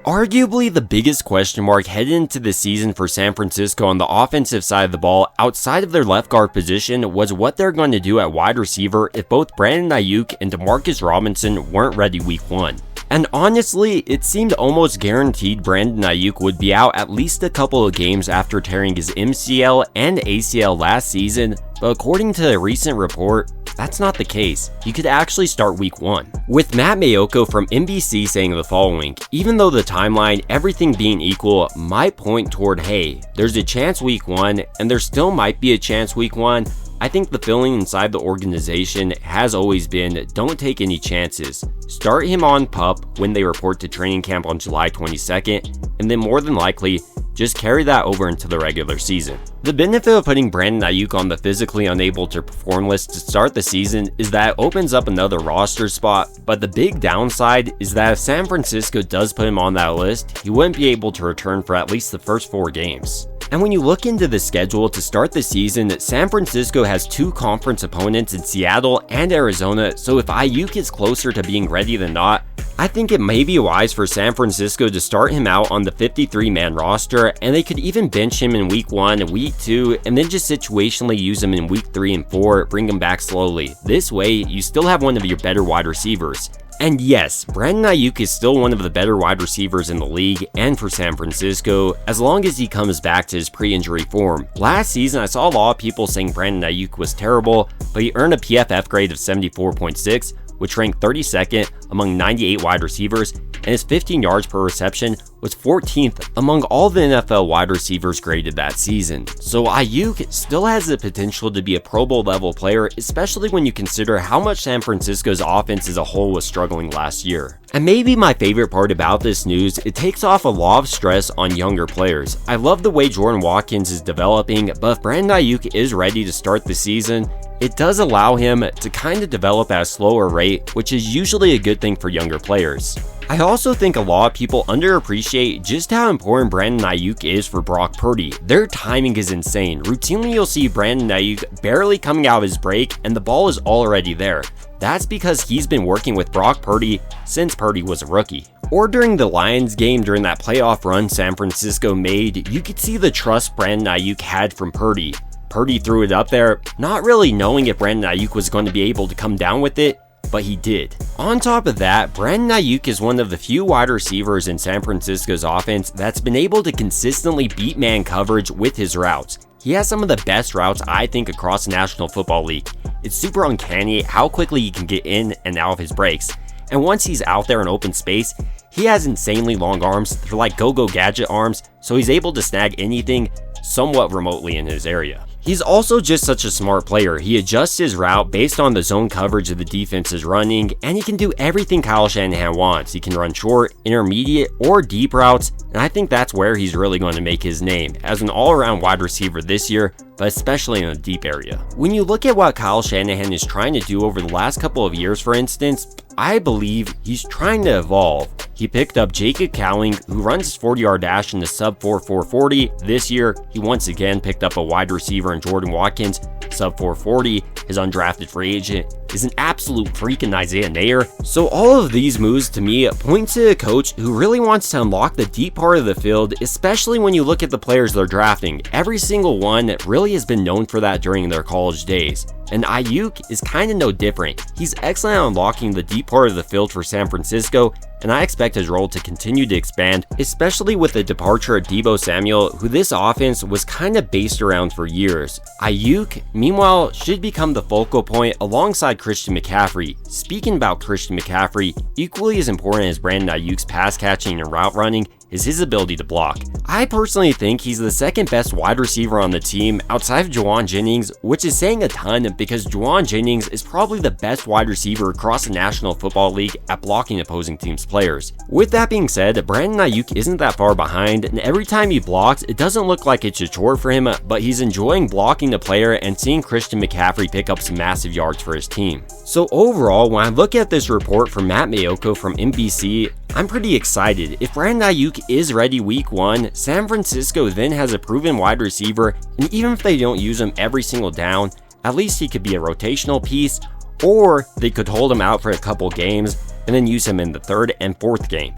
Arguably the biggest question mark headed into the season for San Francisco on the offensive side of the ball outside of their left guard position was what they're going to do at wide receiver if both Brandon Aiyuk and Demarcus Robinson weren't ready week 1. And honestly, it seemed almost guaranteed Brandon Aiyuk would be out at least a couple of games after tearing his MCL and ACL last season, but according to a recent report, that's not the case. He could actually start week 1. With Matt Maiocco from NBC saying the following, even though the timeline, everything being equal, might point toward, hey, there's a chance week 1, and there still might be a chance week 1, I think the feeling inside the organization has always been, don't take any chances. Start him on PUP when they report to training camp on July 22nd, and then more than likely, just carry that over into the regular season. The benefit of putting Brandon Aiyuk on the physically unable to perform list to start the season is that it opens up another roster spot, but the big downside is that if San Francisco does put him on that list, he wouldn't be able to return for at least the first 4 games. And when you look into the schedule to start the season, San Francisco has 2 conference opponents in Seattle and Arizona, so if Aiyuk is closer to being ready than not, I think it may be wise for San Francisco to start him out on the 53-man roster, and they could even bench him in week 1 and week 2, and then just situationally use him in week 3 and 4, bring him back slowly. This way, you still have one of your better wide receivers. And yes, Brandon Aiyuk is still one of the better wide receivers in the league and for San Francisco, as long as he comes back to his pre-injury form. Last season, I saw a lot of people saying Brandon Aiyuk was terrible, but he earned a PFF grade of 74.6, which ranked 32nd among 98 wide receivers, and his 15 yards per reception was 14th among all the NFL wide receivers graded that season. So Aiyuk still has the potential to be a Pro Bowl level player, especially when you consider how much San Francisco's offense as a whole was struggling last year. And maybe my favorite part about this news, it takes off a lot of stress on younger players. I love the way Jordan Watkins is developing, but if Brandon Aiyuk is ready to start the season, it does allow him to kind of develop at a slower rate, which is usually a good thing for younger players. I also think a lot of people underappreciate just how important Brandon Aiyuk is for Brock Purdy. Their timing is insane. Routinely you'll see Brandon Aiyuk barely coming out of his break and the ball is already there. That's because he's been working with Brock Purdy since Purdy was a rookie. Or during the Lions game during that playoff run San Francisco made, you could see the trust Brandon Aiyuk had from Purdy. Purdy threw it up there, not really knowing if Brandon Aiyuk was going to be able to come down with it, but he did. On top of that, Brandon Aiyuk is one of the few wide receivers in San Francisco's offense that's been able to consistently beat man coverage with his routes. He has some of the best routes I think across the National Football League. It's super uncanny how quickly he can get in and out of his breaks. And once he's out there in open space, he has insanely long arms. They're like go-go gadget arms, so he's able to snag anything somewhat remotely in his area. He's also just such a smart player. He adjusts his route based on the zone coverage of the defense is running, and he can do everything Kyle Shanahan wants. He can run short, intermediate, or deep routes, and I think that's where he's really going to make his name as an all-around wide receiver this year, but especially in the deep area. When you look at what Kyle Shanahan is trying to do over the last couple of years, for instance, I believe he's trying to evolve. He picked up Jacob Cowling, who runs his 40-yard dash in the sub-4 440. This year, he once again picked up a wide receiver in Jordan Watkins, sub-4 40. His undrafted free agent is an absolute freak in Isaiah Nayer. So all of these moves to me point to a coach who really wants to unlock the deep part of the field, especially when you look at the players they're drafting. Every single one really has been known for that during their college days. And Aiyuk is kind of no different. He's excellent at unlocking the deep part of the field for San Francisco, and I expect his role to continue to expand, especially with the departure of Deebo Samuel, who this offense was kind of based around for years. Aiyuk, meanwhile, should become the focal point alongside Christian McCaffrey. Speaking about Christian McCaffrey, equally as important as Brandon Aiyuk's pass catching and route running is his ability to block. I personally think he's the second best wide receiver on the team outside of Juwan Jennings, which is saying a ton because Juwan Jennings is probably the best wide receiver across the National Football League at blocking opposing teams' players. With that being said, Brandon Aiyuk isn't that far behind, and every time he blocks, it doesn't look like it's a chore for him, but he's enjoying blocking the player and seeing Christian McCaffrey pick up some massive yards for his team. So overall, when I look at this report from Matt Maiocco from NBC, I'm pretty excited. If Brandon Aiyuk is ready week 1, San Francisco then has a proven wide receiver, and even if they don't use him every single down, at least he could be a rotational piece, or they could hold him out for a couple games and then use him in the 3rd and 4th game.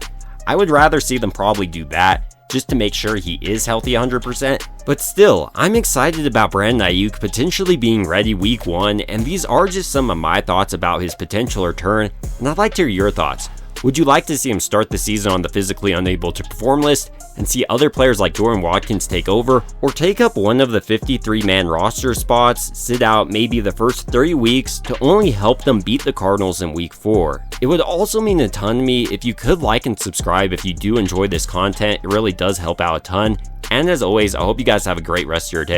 I would rather see them probably do that, just to make sure he is healthy 100%. But still, I'm excited about Brandon Aiyuk potentially being ready week 1, and these are just some of my thoughts about his potential return, and I'd like to hear your thoughts. Would you like to see him start the season on the physically unable to perform list and see other players like Jordan Watkins take over, or take up one of the 53-man roster spots, sit out maybe the first 3 weeks to only help them beat the Cardinals in week 4? It would also mean a ton to me if you could like and subscribe if you do enjoy this content. It really does help out a ton. And as always, I hope you guys have a great rest of your day.